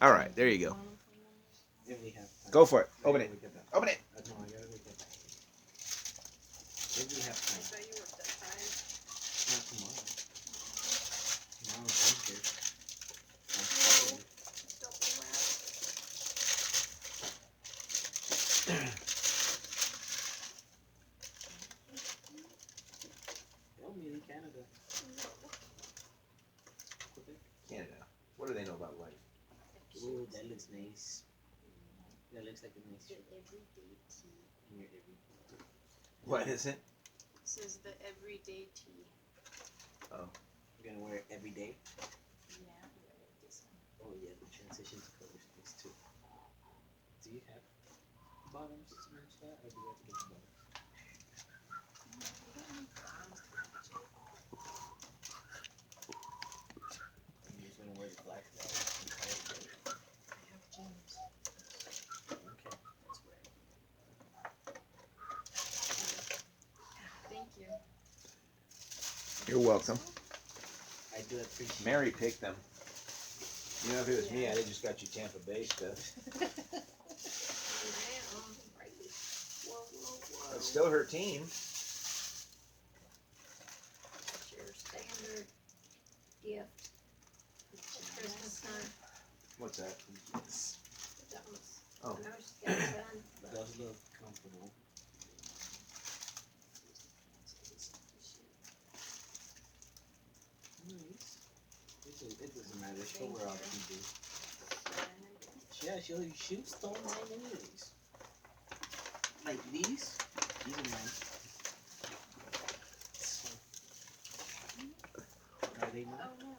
All right, there you go. If we have time. Go for it. I Open gotta it. look at that. Open it. No, I gotta look at that. If we have time. So you worked at 5. Not tomorrow. Tomorrow's Wednesday. I'm sorry. Don't be mad. Tell me in Canada. Quebec. Canada. What do they know about life? Ooh, that looks nice. That looks like a nice The shirt. everyday tea. In your every. What is it? It says the everyday tea. You're gonna wear it every day. Yeah, this one. Oh yeah, the transition to colors things too. Do you have bottoms to match that, or do you have to get the bottoms? You're just gonna wear the black bottoms and call it good. I have jeans. Okay, that's great. Thank you. You're welcome. I do appreciate. Mary picked them. You know, if it was me, I'd have just got you Tampa Bay stuff. Whoa. It's still her team. It's your standard gift. It's Christmas time. What's that? Pajamas. Oh. I know she's got a ton, but Those look comfortable. Nice. It doesn't matter. She'll wear all the TV. Yeah, she'll stole mine anyways. Like these are mine. Are they not? oh no.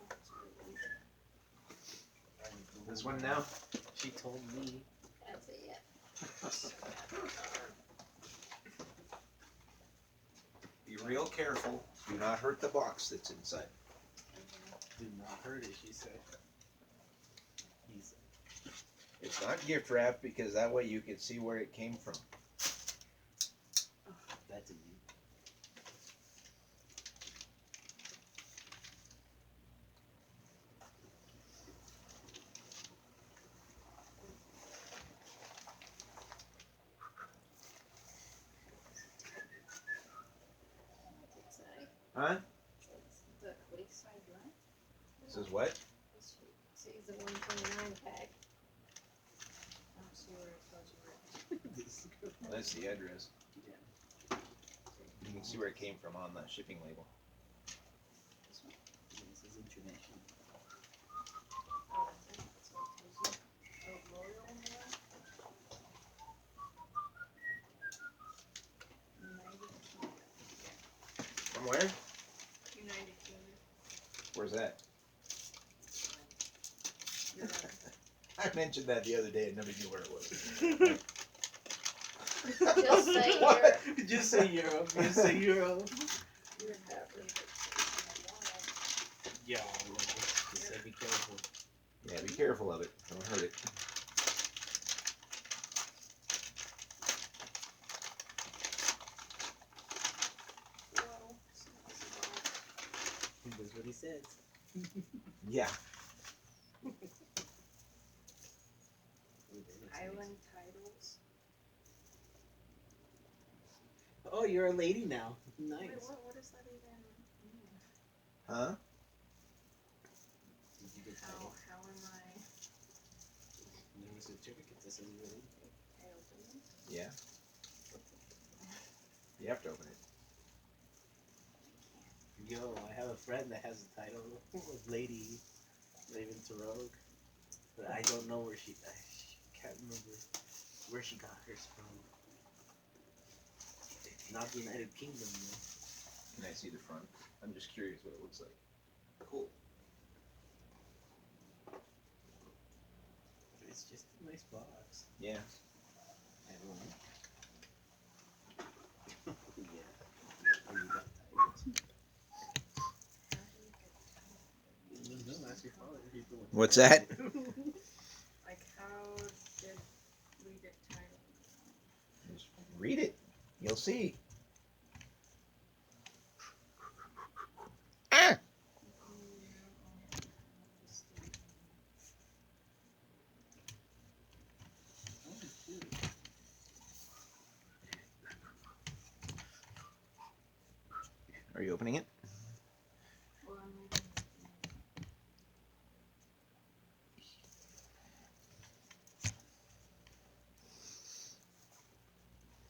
This one now? She told me. That's it. Be real careful. Do not hurt the box that's inside. Do not hurt it, she said. He said. It's not gift wrap because that way you can see where it came from. That's a you. Huh? The Lakeside Run? This is what? See the 129 pack. I don't see where it tells you where. Well, that's the address. Yeah. You can see where it came from on the shipping label. This is international. Oh, that's it. That's what it tells you. Oh, Royal Mail. United Kingdom. From where? United Kingdom. Where's that? Europe. I mentioned that the other day and nobody knew where it was. Just say What? Europe. Just say Europe. Just say Europe. You're happy. Yeah, just say be careful. Yeah, be careful of it. Don't hurt it. Whoa. That's what he said. Yeah. Island titles. Oh, you're a lady now. Nice. Wait, what is that even mean? Huh? Did you get How title? am I? There was a certificate that says you're a lady. I open it? Yeah. You have to open it. Yo, I have a friend that has a title of Lady Raven Rogue, but I don't know where she can't remember where she got hers from. Not the United Kingdom, though. Can I see the front? I'm just curious what it looks like. Cool. It's just a nice box. Yeah. Everyone. Yeah. Oh, you got titles. No, ask your father. He's the one. What's that? Like, how did we get title? Just read it. You'll see. Ah! Are you opening it? Well, I'm reading.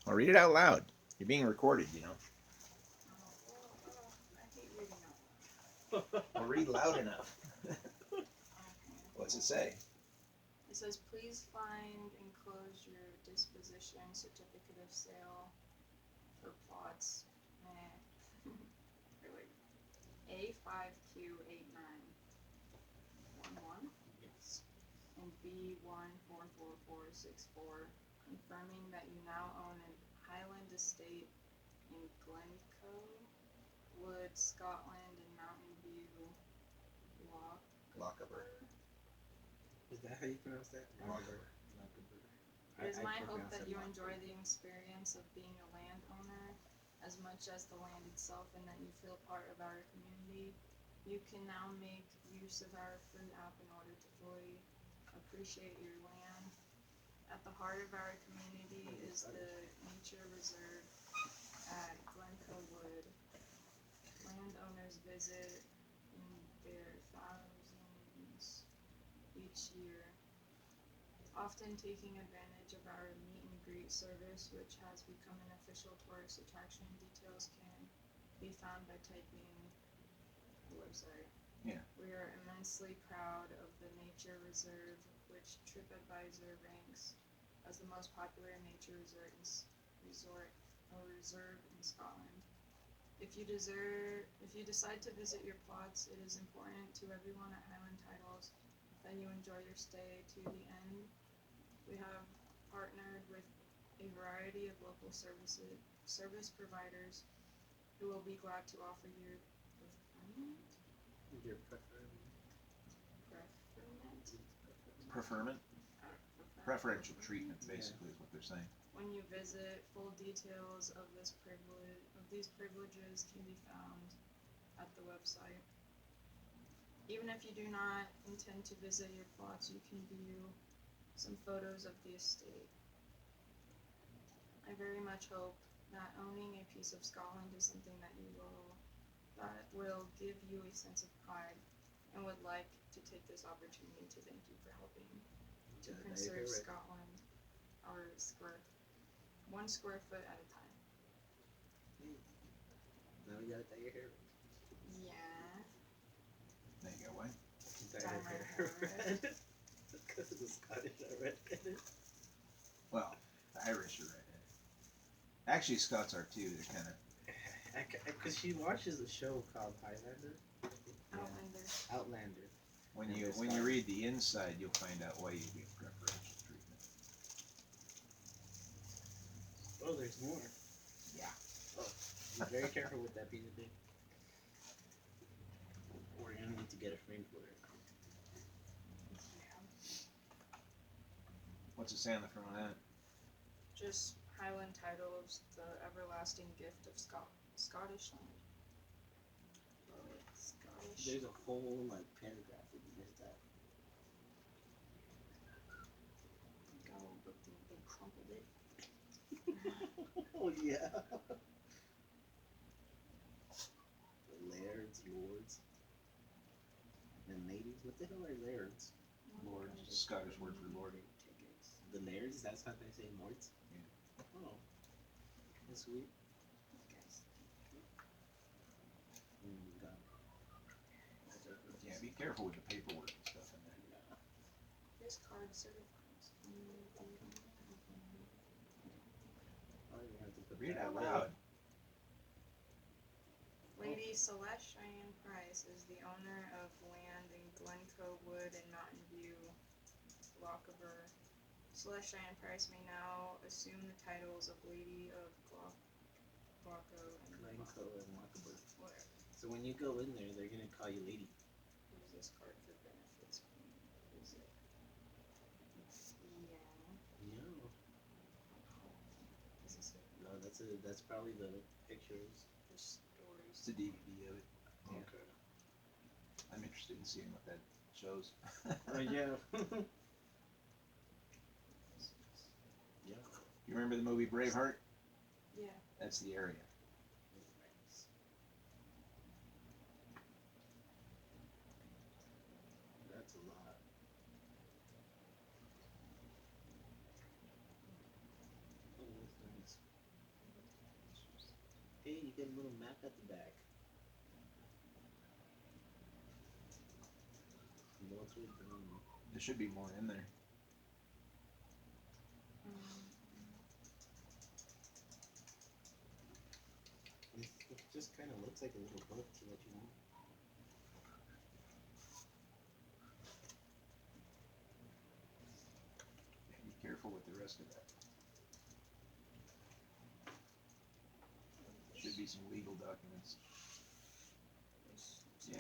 Well, read it out loud. You're being recorded, you know. I hate reading out loud. Well, read loud enough. Okay. What's it say? It says, please find enclosed your disposition certificate of sale for plots. Really? A5Q8911 Yes. and B144464, confirming that you now own an Highland estate in Glencoe Wood, Scotland, and Mountain View, Lochaber. Is that how you pronounce that? Lochaber. It is my hope that you enjoy the experience of being a landowner as much as the land itself, and that you feel part of our community. You can now make use of our free app in order to fully appreciate your land. At the heart of our community is the nature reserve at Glencoe Wood. Landowners visit in their thousands each year, often taking advantage of our meet and greet service, which has become an official tourist attraction. Details can be found by typing the website. Yeah. We are immensely proud of the nature reserve, which TripAdvisor ranks as the most popular nature reserve in Scotland. If you decide to visit your plots, it is important to everyone at Highland Titles that you enjoy your stay to the end. We have partnered with a variety of local service providers who will be glad to offer you Your preference. Preferment? Preferential treatment, basically, is what they're saying. When you visit, full details of these privileges can be found at the website. Even if you do not intend to visit your plots, you can view some photos of the estate. I very much hope that owning a piece of Scotland is something that will give you a sense of pride, and would like to take this opportunity to thank you for helping to conserve Scotland, our one square foot at a time. Now we gotta dye your hair. Yeah. There you go, what? Dye your hair red. Because the Scottish are redheaded. Well, the Irish are redheaded. Actually, Scots are too. They're kind of... Because she watches a show called Highlander. Outlander. When you read the inside, you'll find out why you get preferential treatment. Oh, there's more. Yeah. Oh, be very careful with that piece of thing. Or you're gonna need to get a frame for it. What's it say on the front of that? Just Highland Titles, the everlasting gift of Scottish land. Scottish. There's a whole paragraph if you missed that. They crumpled it. Oh yeah. The lairds, lords, and ladies. What the hell are lairds? Lord, Scottish word for lord. The lairds, that's how they say lords? Yeah. Oh. That's sweet. Yeah, be careful with the paperwork and stuff in there. This card certifies. Read it out loud. Lady Celeste Price is the owner of land in Glencoe Wood and Mountain View, Lochaber. Celeste Price may now assume the titles of Lady of Glencoe and Lochaber. whatever. So when you go in there, they're gonna call you lady. Use this card for benefits. Use it. Yeah. No. Is this it? No, that's probably the pictures. The stories. It's a DVD of it. Yeah. Okay. I'm interested in seeing what that shows. Yeah. Yeah. You remember the movie Braveheart? Yeah. That's the area. get a little map at the back. Once we're done. There should be more in there. It just kind of looks like a little book to let you know. Be careful with the rest of that. Should be some legal documents. Yeah.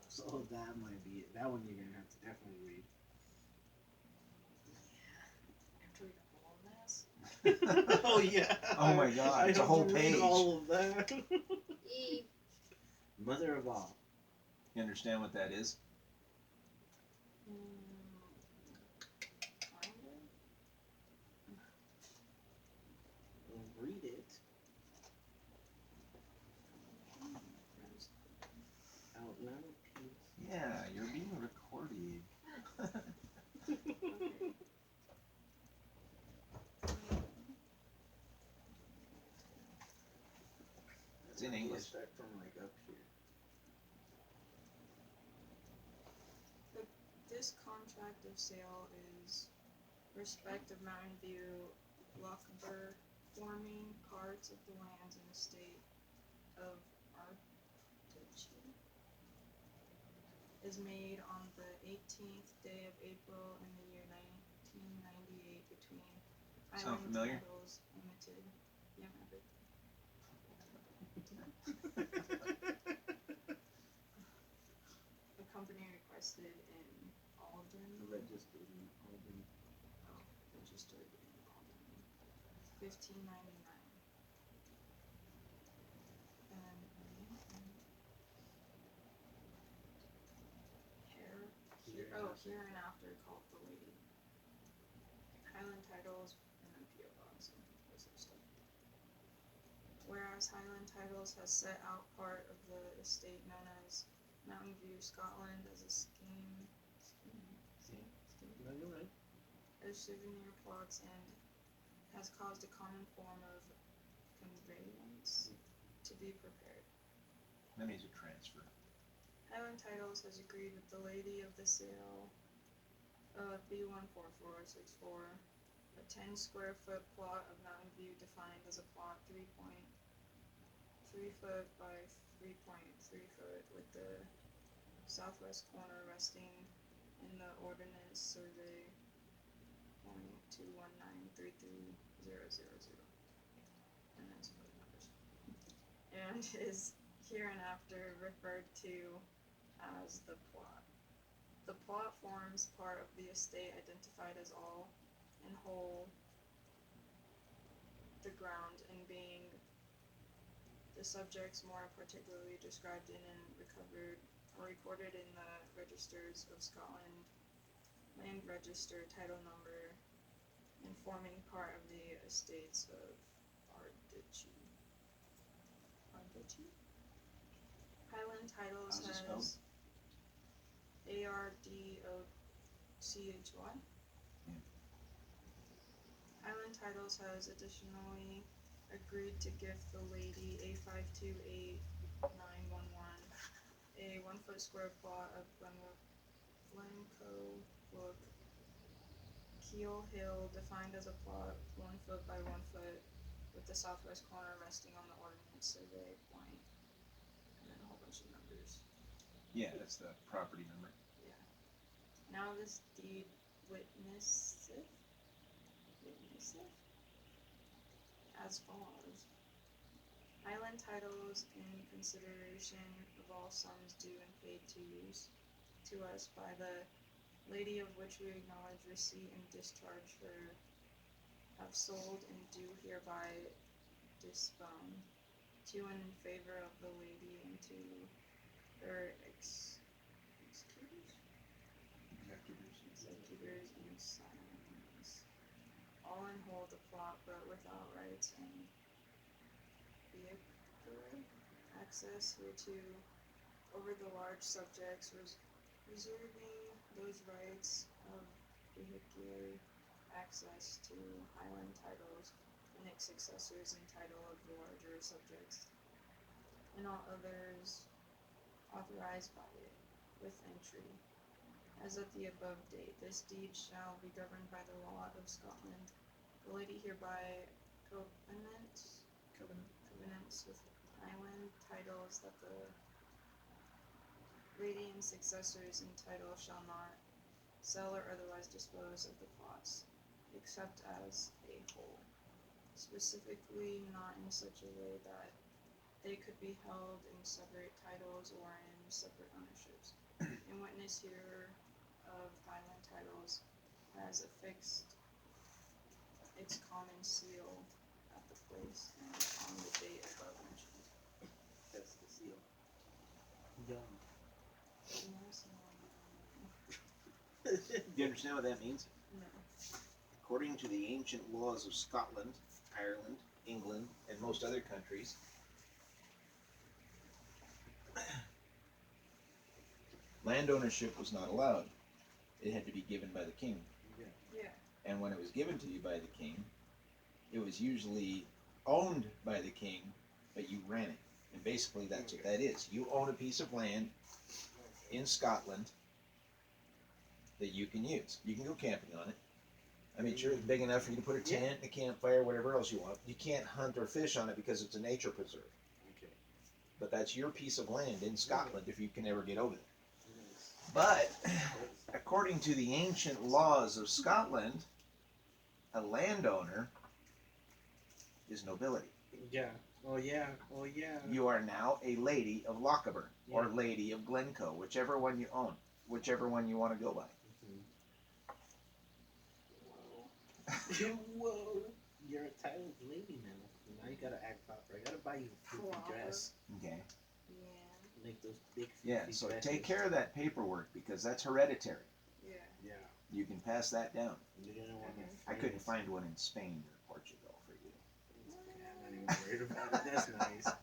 So that might be it. That one you're gonna have to definitely read. I have to read all of this. Oh yeah. Oh my God, it's a whole page. All of that. Mother of all. You understand what that is? Kind Well, read it. Out loud, please. Yeah, you're being recorded. It's in English. Start from like up here. This contract of sale is respect of Mountain View, Lochber, forming parts of the lands in the state of Artichi, is made on the 18th day of April in the year 1998 between Sound Island familiar? Titles Limited. Yeah, remember. The company requested in Alden. Registered in Albany. Oh, registered in Albany. 1599. And here and after called the lady. Highland Titles and then P.O. Box and this other stuff. Whereas Highland Titles has set out part of the estate known as Mountain View, Scotland as a scheme No, you're right. as souvenir plots and has caused a common form of conveyance to be prepared. That means a transfer. Highland Titles has agreed with the lady of the sale of B14464, a 10 square foot plot of Mountain View defined as a plot 3.3 foot by 3.3 foot with the southwest corner resting in the Ordnance Survey .21933.000 and that's for the numbers. And is hereinafter referred to as the plot. The plot forms part of the estate identified as all and whole the ground and being the subjects more particularly described in and recovered or recorded in the registers of Scotland land register title number and forming part of the estates of Ardichi. Highland Titles How's it spelled? has ARDOCHY. Yeah. Highland Titles has additionally agreed to gift the lady A528911 a 1 foot square plot of Glencoe Brook, Keel Hill, defined as a plot 1 foot by 1 foot, with the southwest corner resting on the Ordnance Survey point, and then a whole bunch of numbers. Yeah, that's the property number. Yeah. Now this deed witnesseth as follows. Highland Titles, in consideration of all sums due and paid to us by the lady of which we acknowledge receipt and discharge her, have sold and do hereby dispone to and in favor of the lady and to her executors and scions, all in whole the plot, but without rights and vehicular access hereto over the large subjects, reserving those rights of vehicular access to Highland Titles and its successors in title of the larger subjects, and all others authorized by it, with entry. As of the above date, this deed shall be governed by the law of Scotland. The lady hereby covenants with island titles that the lady and successors in title shall not sell or otherwise dispose of the plots, except as a whole, specifically not in such a way that they could be held in separate titles or in separate ownerships. In witness here of Highland titles has affixed its common seal at the place and on the date above mentioned. That's the seal. Yum. Do you understand what that means? No. According to the ancient laws of Scotland, Ireland, England, and most other countries, land ownership was not allowed. It had to be given by the king. Yeah. And when it was given to you by the king, it was usually owned by the king, but you ran it. And basically that's what that is. You own a piece of land in Scotland that you can use. You can go camping on it. I mean, sure, it's big enough for you to put a tent, a campfire, whatever else you want. You can't hunt or fish on it because it's a nature preserve. Okay. But that's your piece of land in Scotland if you can ever get over there. But according to the ancient laws of Scotland, a landowner is nobility. Yeah. Oh yeah. Oh yeah. You are now a lady of Lochaber or lady of Glencoe, whichever one you own, whichever one you want to go by. Whoa. You're a titled lady now. Now you gotta act proper. I gotta buy you a poofy dress. Okay. Yeah. Make those big Yeah, so take care of that paperwork because that's hereditary. Yeah. Yeah. You can pass that down. You're gonna want I couldn't find one in Spain or Portugal for you. I'm not even worried about it. That's nice.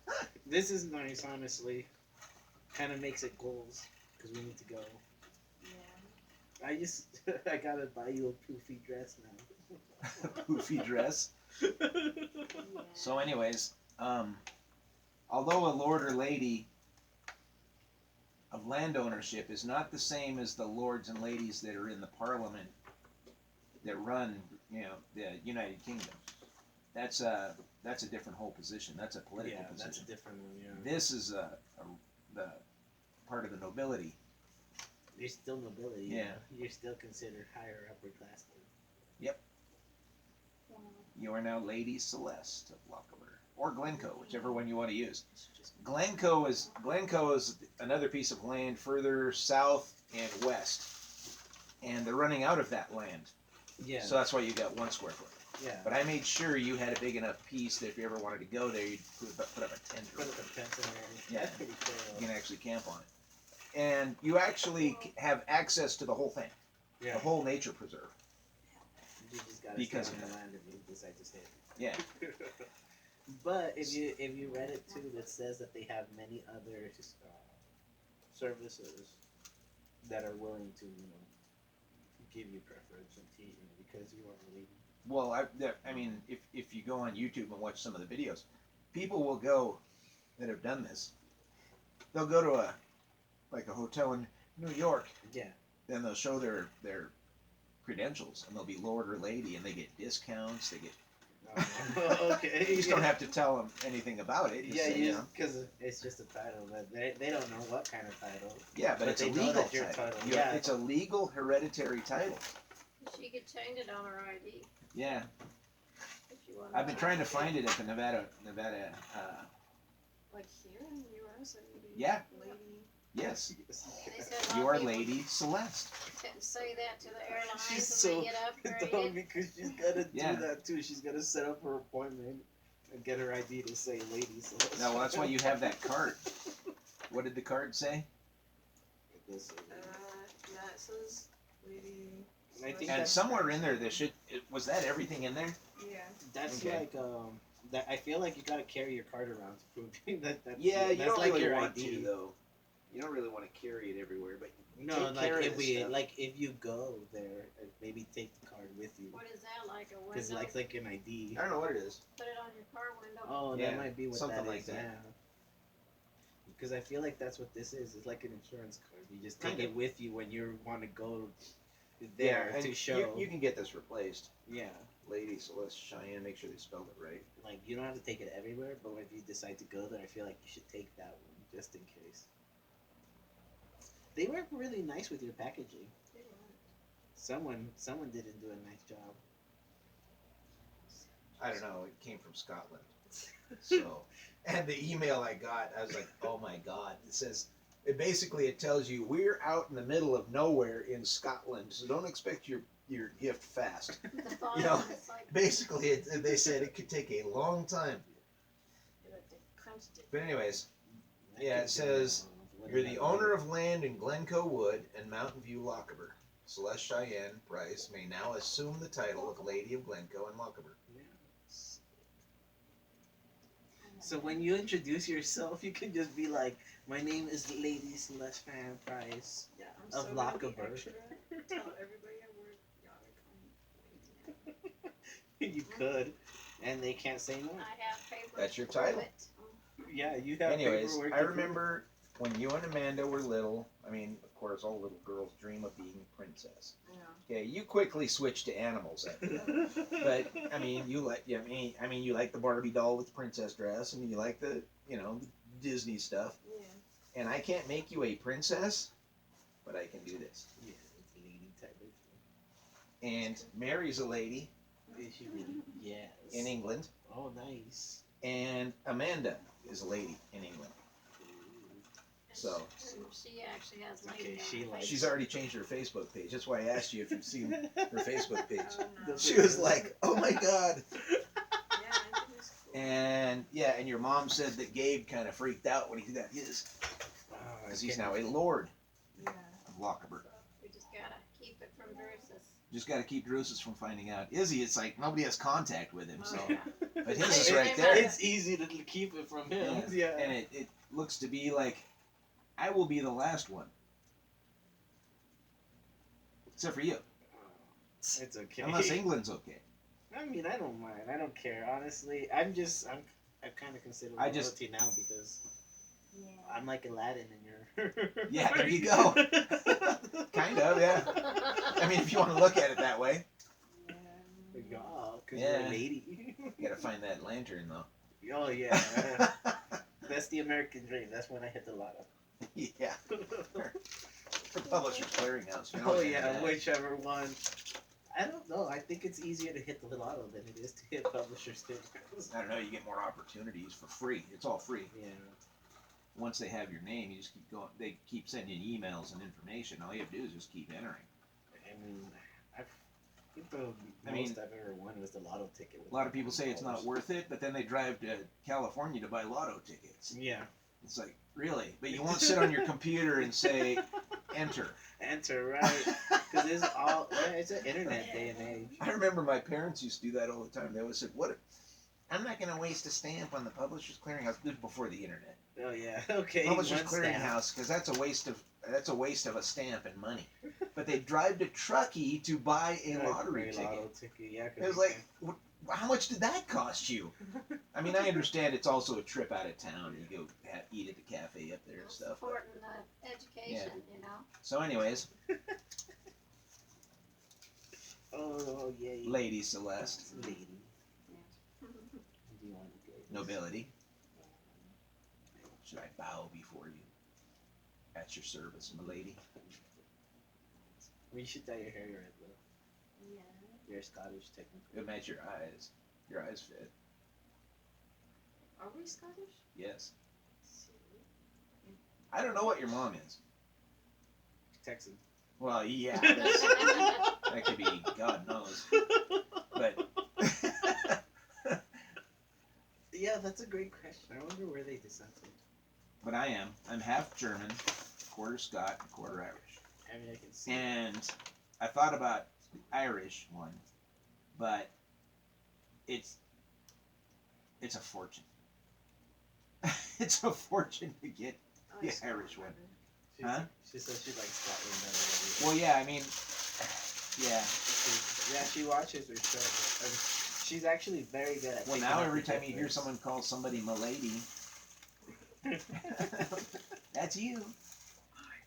This is nice, honestly. Kind of makes it goals because we need to go. Yeah. I gotta buy you a poofy dress now. Poofy dress. Yeah. So anyways, although a lord or lady of land ownership is not the same as the lords and ladies that are in the parliament that run, the United Kingdom. That's a different whole position. That's a political position. That's a different one, yeah. This is the part of the nobility. You're still nobility. Yeah. You're still considered higher upper class. Yep. You are now Lady Celeste of Lochaber or Glencoe, whichever one you want to use. Glencoe is another piece of land further south and west, and they're running out of that land. Yeah. So that's why you got 1 square foot. Yeah. But I made sure you had a big enough piece that if you ever wanted to go there, you'd put up a tent. Put up a tent in there. Yeah. That's pretty cool. You can actually camp on it, and you actually have access to the whole thing, Yeah. the whole nature preserve. You just gotta Because stay of on the that. land if you decide to stay. Yeah. But if you read it too, it says that they have many other services that are willing to give you preference and because you are a lady. Well, I mean, if you go on YouTube and watch some of the videos, people will go that have done this. They'll go to a hotel in New York. Yeah. Then they'll show their credentials, and they'll be lord or lady, and they get discounts. They get. Okay. You just don't have to tell them anything about it. Just say, because it's just a title, but they don't know what kind of title. Yeah, but it's a they know legal that you're title. title. Yeah. It's a legal hereditary title. She could change it on her ID Yeah, if you want. I've been trying to find it at the Nevada. Like here in the U.S. It would be Yeah. lady. Yes, They said a you lot are of people Lady Celeste. couldn't say that to the airlines She's when so they get dumb upgraded. because she's gotta Yeah. do that too. She's gotta set up her appointment and get her ID to say lady. So No, well, that's why you have that card. What did the card say? Yeah, it says lady. I think And that's- somewhere in there, was that everything in there? Yeah. That's Okay. like that. I feel like you gotta carry your card around to prove that. That's Yeah, you that's don't like really your want ID. to though. You don't really want to carry it everywhere, but you No, take like care of if this stuff. if you go there, maybe take the card with you. What is that like a Because window? like an ID. I don't know what it is. Put it on your car window. Oh, Yeah, that might be what something that like is. that. Yeah. Because I feel like that's what this is. It's like an insurance card. You just take Kind it of. with you when you want to go there and to show. You can get this replaced. Yeah. Lady Celeste Cheyenne, make sure they spelled it right. Like, you don't have to take it everywhere, but if you decide to go there, I feel like you should take that one just in case. They were really nice with your packaging. Someone didn't do a nice job. I don't know. It came from Scotland. So, and the email I got, I was like, oh my god. It says, it tells you we're out in the middle of nowhere in Scotland, so don't expect your gift fast. The phone You know, is like, Basically, they said it could take a long time. they crunched it. But anyways, I yeah, could it do says, that. you're the owner of land in Glencoe Wood and Mountain View, Lochaber. Celeste Cheyenne Price may now assume the title of Lady of Glencoe and Lochaber. Yeah. So when you introduce yourself, you can just be like, "My name is Lady Celeste Fan Price." Yeah, I'm Of so gonna be Lochaber. extra. Tell everybody I work, y'all are coming. You could, and they can't say no. I have paper. That's your to title. prove it. Yeah, you have Anyways, paperwork. I to prove remember when you and Amanda were little. I mean, of course, all little girls dream of being a princess. Yeah. Okay, you quickly switched to animals after that. But I mean, you like the Barbie doll with the princess dress, and you like the Disney stuff. Yeah. And I can't make you a princess, but I can do this. Yeah, it's a lady type of And Mary's a lady thing. Is she really? Yes. in England, Oh, nice. and Amanda is a lady in England. So She actually has Okay, lady she on her likes- face. she's already changed her Facebook page. That's why I asked you if you've seen her Facebook page. Oh, no. She was like, "Oh my god!" Yeah, I think it's cool. And your mom said that Gabe kind of freaked out when he got his, because he's now a lord Yeah. of Lochaber. We just gotta keep it from Drusus. Just got to keep Drusus from finding out. Izzy, it's like nobody has contact with him, so. Oh, yeah. But his is Hey, right hey, there. It's easy to keep it from him. Yeah. And it looks to be like, I will be the last one. Except for you. It's okay. Unless England's okay. I mean, I don't mind. I don't care. Honestly, I kind of consider I just- royalty now because Yeah. I'm like Aladdin in your. Yeah, there you go. Kind of, yeah. I mean, if you want to look at it that way. Yeah, because Yeah. you're a lady. You gotta find that lantern, though. Oh yeah, that's the American dream. That's when I hit the lotto. Yeah. For Publishers Clearinghouse. You know Oh what yeah, that is. whichever one. I don't know. I think it's easier to hit the lotto than it is to hit Publishers Clearinghouse. I don't know, you get more opportunities for free. It's all free. Yeah. Once they have your name, you just keep going. They keep sending you emails and information. All you have to do is just keep entering. I mean, I think the I mean- most I've ever won was the lotto ticket. A lot of people say it's not worth it, but then they drive to California to buy lotto tickets. Yeah. It's like, really? But you won't sit on your computer and say, enter. Enter, right? Because it's all, yeah, it's an internet day and age. I remember my parents used to do that all the time. They always said, "What? I'm not going to waste a stamp on the Publishers Clearinghouse." This is before the internet. Oh yeah, okay. Publishers one stamp. Clearinghouse, because that's a waste of a stamp and money. But they drive to Truckee to buy a Yeah, lottery a ticket. lotto ticket. Yeah, 'cause It was you like, how much did that cost you? I mean, I understand it's also a trip out of town. You go eat at the cafe up there and stuff. but- Supporting education, you know. So, anyways, Oh yeah. Lady Celeste, Lady. Yeah. Do you want to go? nobility, should I bow before you? At your service, my lady. Well, you should dye your hair red though. Yeah. You're Scottish technically. It match your eyes. Your eyes fit. Are we Scottish? Yes. See? I don't know what your mom is. Texan. Well, yeah, that could be God knows. But Yeah, that's a great question. I wonder where they descend from. but I'm half German, quarter Scot, and quarter Irish. I mean, I can see. And I thought about the Irish one, but it's a fortune. It's a fortune to get. Oh, The Scotland. Irish one. She Huh? She says she likes Scotland better. Well, yeah, I mean, yeah. Yeah, she watches her show. And she's actually very good at Well, picking now up every the time you hear difference. someone call somebody "milady," That's you.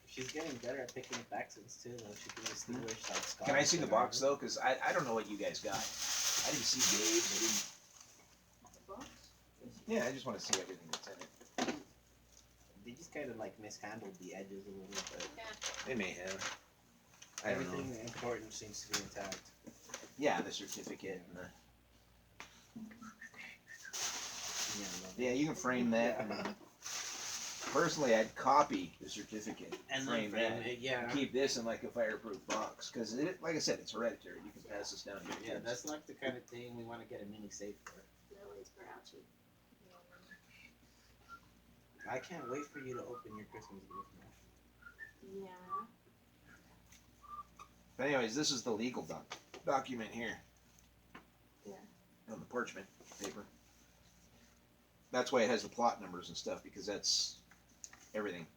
She's getting better at picking up accents too, though. She can distinguish like Scottish. Can I see the and box Irish. though? Because I don't know what you guys got. I didn't see Dave's. I didn't. The box? Yeah, I just want to see everything that's in it. They just kind of like mishandled the edges a little bit. Yeah. They may have. I don't know. Everything important seems to be intact. Yeah, the certificate and the. Yeah, I love Yeah, it. you can frame that. Yeah. Personally, I'd copy the certificate And frame then that. it, yeah. Keep this in like a fireproof box because, like I said, it's hereditary. You can pass this down to your Yeah, kids. that's like the kind of thing we want to get a mini safe for. Lily's grouchy. I can't wait for you to open your Christmas gift, man. Yeah. But anyways, this is the legal document here. Yeah. On the parchment paper. That's why it has the plot numbers and stuff because that's everything.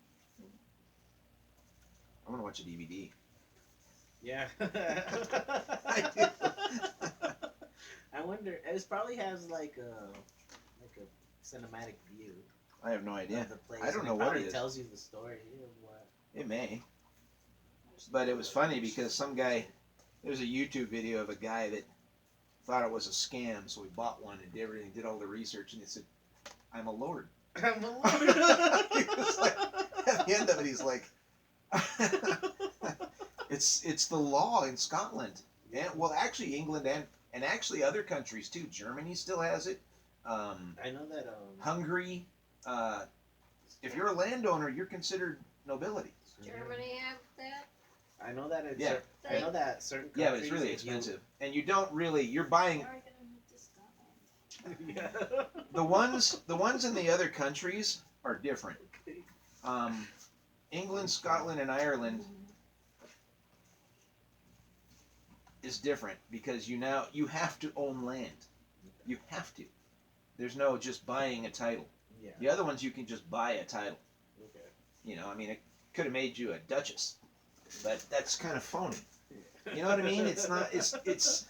I want to watch a DVD. Yeah. I do. I wonder. It probably has like a cinematic view. I have no idea. Of the place. I don't and know what probably it is. tells you the story of what. It may. But it was funny because some guy, there's a YouTube video of a guy that thought it was a scam, so he bought one and did everything, did all the research, and he said, "I'm a lord." I'm a He was like, at the end of it, he's like, it's the law in Scotland, and well, actually England and actually other countries too. Germany still has it. I know that. Hungary. If you're a landowner, you're considered nobility. Germany have that? I know that. It's Yeah. I know that certain. Yeah, but it's countries, really if you- expensive, and you don't really. You're buying How are we gonna move to Scotland? Yeah. the ones in the other countries are different. England, Scotland, and Ireland is different because you have to own land. You have to. There's no just buying a title. Yeah. The other ones you can just buy a title. Okay. You know, I mean, it could have made you a duchess, but that's kind of phony. You know what I mean? It's not. It's.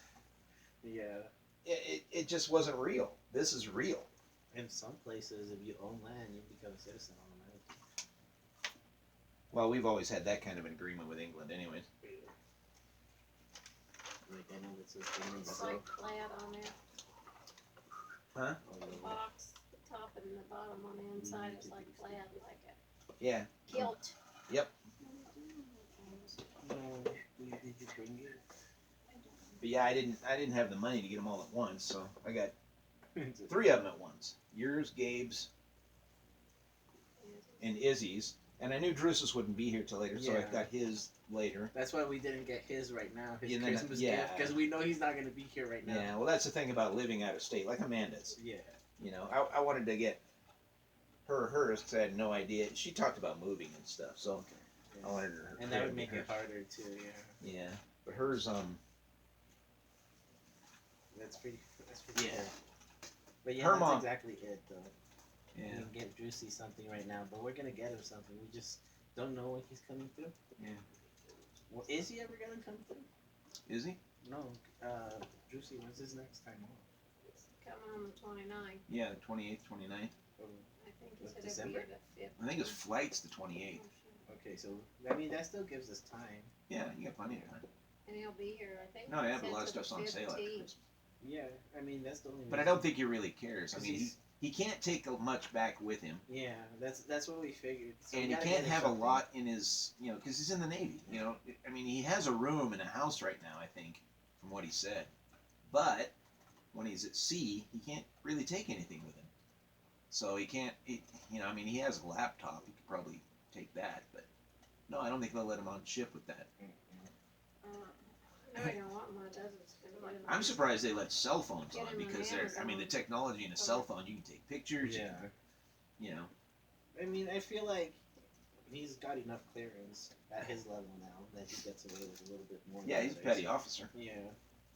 Yeah. It just wasn't real. This is real. In some places, if you own land, you become a citizen automatically. Well, we've always had that kind of an agreement with England, anyways. Like I know it's a thing in It's Brazil. like flat on it. Huh? The box, the top and the bottom on the inside is like flat, like a Yeah. kilt. Yep. No, did you bring it? But yeah, I didn't have the money to get them all at once, so I got 3 of them at once. Yours, Gabe's, and Izzy's. And I knew Drusus wouldn't be here till later, so I Yeah. got his later. That's why we didn't get his right now, his Yeah, then- Christmas yeah. gift, because we know he's not going to be here right now. Yeah, well, that's the thing about living out of state, like Amanda's. Yeah. You know, I wanted to get hers because I had no idea. She talked about moving and stuff, so I wanted her. And that would make it harder too. Yeah. Yeah, but hers, That's pretty. Yeah. Cool. But yeah, Her that's mom- exactly it though. We yeah, can get Drewsy something right now, but we're gonna get him something. We just don't know when he's coming through. Yeah. Well, is he ever gonna come through? is he? No. Drewsy, when's his next time off? It's coming on the 29th. Yeah, the 28th, 29th. Oh, I think he Of said it'd December? be the 5th. I think his flight's the 28th. okay, so I mean that still gives us time. Yeah, you got plenty of time. And he'll be here, I think. No, he yeah, but a said lot of to the stuff's on sale after 15th. Christmas. Yeah, I mean that's the only. But I reason. don't think he really cares. I Because mean, he can't take much back with him, Yeah, that's what we figured. So we and he gotta can't get him have a something. lot in his, you know, because he's in the Navy. You know, I mean, he has a room in a house right now, I think, from what he said. But when he's at sea, he can't really take anything with him. So he can't, you know, I mean, he has a laptop. He could probably take that, but no, I don't think they'll let him on ship with that. No, he don't want much. I was just gonna get him. I'm surprised they let cell phones Get on him an because they're, I mean, the Amazon. technology in a cell phone, you can take pictures. Yeah. You know. I mean, I feel like he's got enough clearance at his level now that he gets away with a little bit more. Yeah, he's a petty officer. Yeah.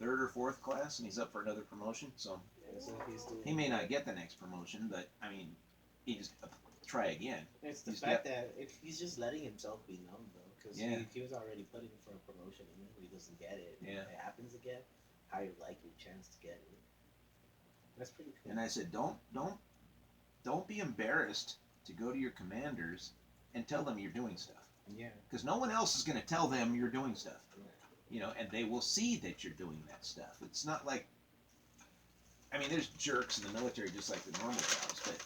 3rd or 4th class, and he's up for another promotion. So Yeah, so he's doing. he may not get the next promotion, but I mean, he just try again. It's the he's fact that if he's just letting himself be numb though, because Yeah. he was already putting for a promotion, and if he doesn't get it, Yeah. if it happens again, higher likely chance to get it. That's pretty cool. And I said, don't be embarrassed to go to your commanders and tell them you're doing stuff. Yeah. Because no one else is going to tell them you're doing stuff. You know, and they will see that you're doing that stuff. It's not like, I mean, there's jerks in the military just like the normal jobs, but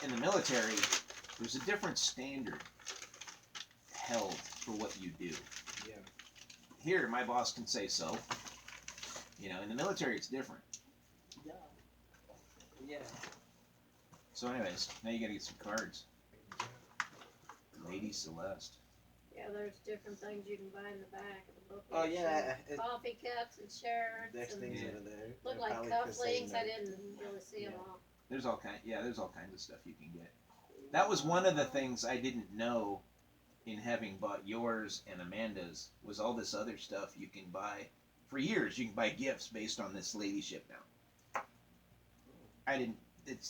in the military, there's a different standard held for what you do. Yeah. Here, my boss can say so. You know, in the military, it's different. Yeah. Yeah. So, anyways, now you gotta get some cards. Lady Celeste. Yeah, there's different things you can buy in the back of the book. Oh yeah. Coffee cups and shirts. There's And things Yeah. over there. look They're like probably cufflinks. Crusader. I didn't really see them Yeah. all. There's all kinds of stuff you can get. That was one of the things I didn't know in having bought yours and Amanda's, was all this other stuff you can buy. For years, you can buy gifts based on this ladyship now.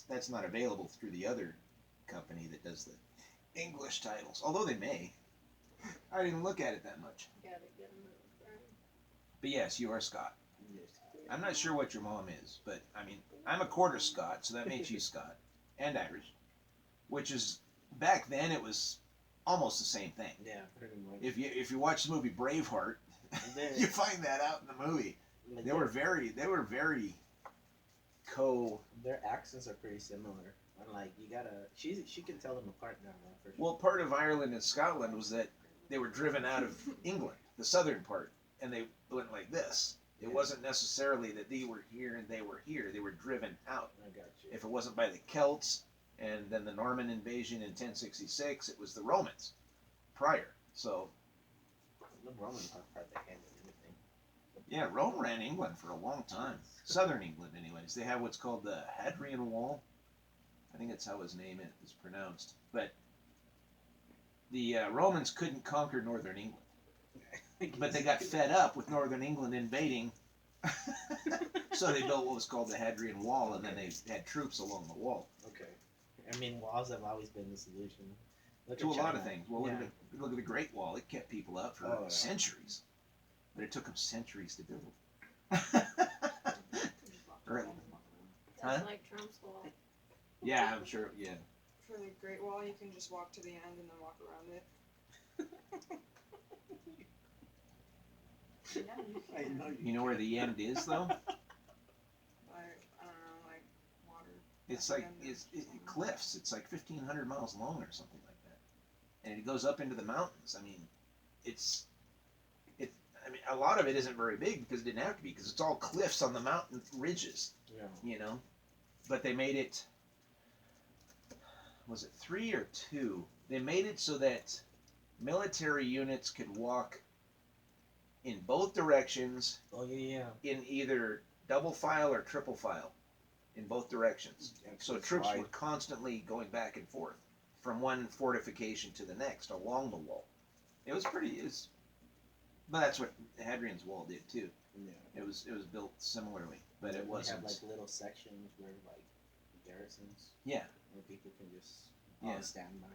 That's not available through the other company that does the English titles, although they may. I didn't look at it that much. Gotta get them moved. But yes, you are Scot. Yes. I'm not sure what your mom is, but I mean, I'm a quarter Scot, so that makes you Scot. And Irish. Which is, back then it was almost the same thing. Yeah, pretty much. If you watch the movie Braveheart, They're- you find that out in the movie. like, They were very their accents are pretty similar. And like you gotta, she can tell them apart now. For sure. well, part of Ireland and Scotland was that they were driven out of England, the southern part, and they went like this. It Yeah. wasn't necessarily that they were here and they were here. They were driven out. I got you. If it wasn't by the Celts and then the Norman invasion in 1066, it was the Romans prior. So The Roman part they handled anything. yeah, Rome ran England for a long time. Southern England, anyways. They have what's called the Hadrian Wall. I think that's how his name is pronounced. But the Romans couldn't conquer northern England. But they got fed up with northern England invading. So they built what was called the Hadrian Wall, and then they had troops along the wall. Okay. I mean, walls have always been the solution. Look To a at lot China. of things. Well, Yeah. look at the Great Wall. It kept people out for Oh, yeah. centuries. But it took them centuries to build. Right. That's Huh? like Trump's wall. Yeah, I'm sure. Yeah. For the Great Wall, you can just walk to the end and then walk around it. Yeah, you I can. know You know where the end is, though? Like, I don't know, like water. It's like it's cliffs. It's like 1,500 miles long or something like that, and it goes up into the mountains. I mean, I mean, a lot of it isn't very big because it didn't have to be because it's all cliffs on the mountain ridges. Yeah. You know, but they made it. Was it 3 or 2? They made it so that military units could walk in both directions Oh yeah. in either double file or triple file in both directions. So troops were constantly going back and forth from one fortification to the next along the wall. It was but that's what Hadrian's Wall did too. Yeah. It was built similarly, but it They wasn't. have like little sections where like garrisons. Yeah. Where people can just Yeah. on standby.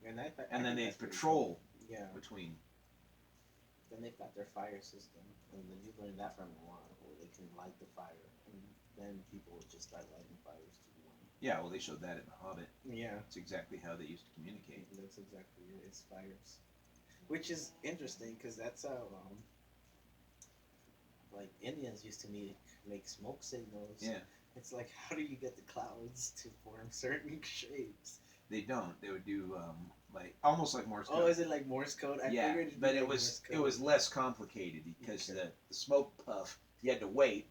And And then think they that's pretty patrol cool. Yeah. between. Then they've got their fire system, and then you learn that from a lot, where they can light the fire, and then people would just start lighting fires to the one. Yeah, well, they showed that in The Hobbit. Yeah. It's exactly how they used to communicate. That's exactly it. It's fires, which is interesting because that's how like Indians used to make smoke signals. Yeah, It's like, how do you get the clouds to form certain shapes? they don't. They would do like almost like Morse code. Oh, is it like Morse code? I Yeah, figured it'd but be it like was Morse code. less complicated because Okay. the smoke puff you had to wait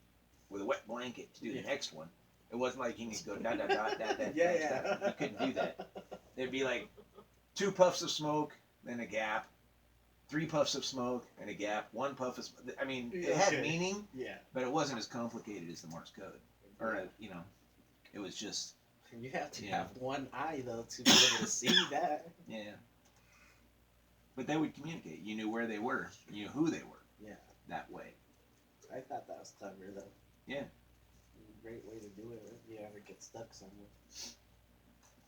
with a wet blanket to do the Yeah. next one. It wasn't like you could go dot dot dot dot dot. Yeah, dot, yeah. dot. You couldn't do that. There'd be like 2 puffs of smoke, then a gap, 3 puffs of smoke and a gap, 1 puff of smoke. I mean, it had Okay. meaning, Yeah. but it wasn't as complicated as the Morse code, or it was just And you have to Yeah. have one eye though to be able to see that. yeah. But they would communicate. You knew where they were. You knew who they were. Yeah. That way. I thought that was clever though. Yeah. Great way to do it if you ever get stuck somewhere.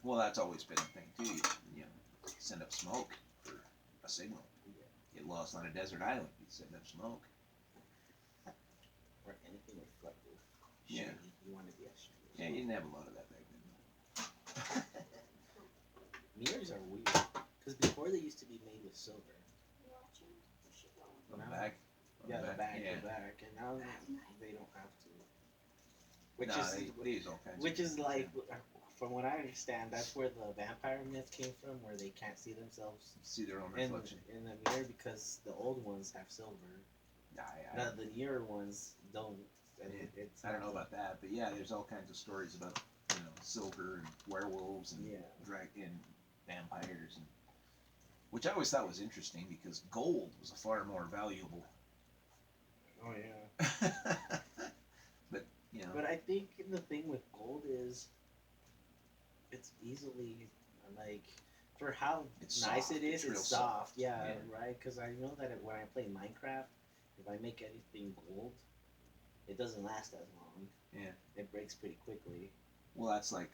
Well, that's always been a thing too. You send up smoke for a signal. Get lost on a desert island. You send up smoke. Or anything reflective. Yeah. Shiny. You want to be a shiny. Yeah, you didn't have a lot of that back then. Mirrors are weird. Because before they used to be made with silver. Watching? Or she going? On the No. back. Yeah, the back, Yeah. the back. And now they don't have to. Which No, is they use all kinds. which of is like, from what I understand, that's where the vampire myth came from, where they can't see themselves see their own in reflection. the mirror because the old ones have silver. Now the newer ones don't. And Yeah. it's I don't know not about that, but yeah, there's all kinds of stories about silver and werewolves and Yeah. and vampires, and which I always thought was interesting because gold was a far more valuable. Oh yeah. But But I think the thing with gold is, it's easily like, for how It's nice soft. it is, It's real it's soft. Yeah, Yeah. right. Because I know that when I play Minecraft, if I make anything gold, it doesn't last as long. Yeah. It breaks pretty quickly. well, that's like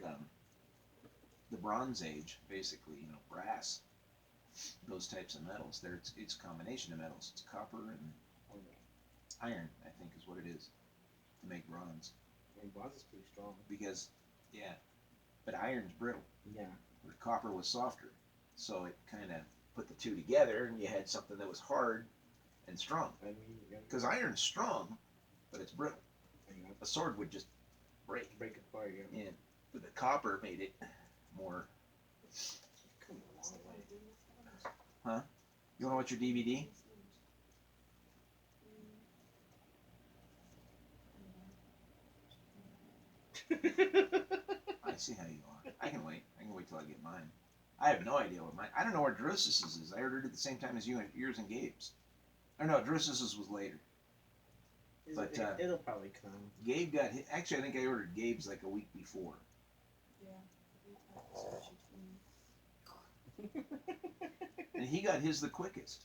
the Bronze Age, basically. Brass, those types of metals. It's a combination of metals. It's copper and iron, I think, is what it is to make bronze. And bronze is pretty strong. Because, yeah, but iron's brittle. Yeah. Where copper was softer, so it kind of put the two together, and you had something that was hard and strong. I mean, Because iron's strong, but it's brittle. you A sword would just break. break apart. Yeah. Yeah, but the copper made it more. Come on. You want to watch your DVD? I see how you are. I can wait. I can wait till I get mine. I have no idea what mine. I don't know where Drusus's is. I ordered it at the same time as yours and Gabe's. Or no, Drusus's was later. But, it'll probably come. Gabe got his, actually I think I ordered Gabe's like a week before. And he got his the quickest.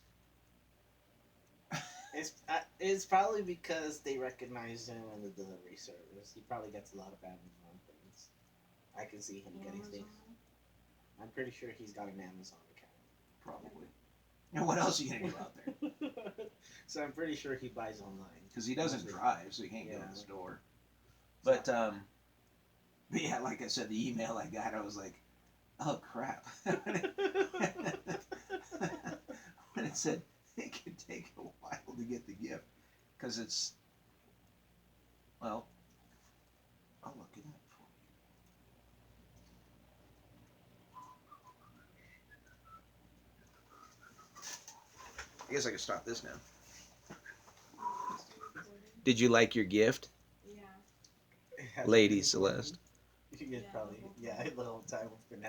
It's probably because they recognize him in the delivery service. He probably gets a lot of Amazon things. I can see him getting things. I'm pretty sure he's got an Amazon account. Probably. And what else are you gonna do out there? So I'm pretty sure he buys online. Because he doesn't Mostly. drive, so he can't go Yeah. to the store. But yeah, like I said, the email I got, I was like, oh crap. When it said it could take a while to get the gift, because it's, well, I'll look it up for you. I guess I can stop this now. Did you like your gift, Yeah. It has Lady been- Celeste? He is probably, the whole time we've been having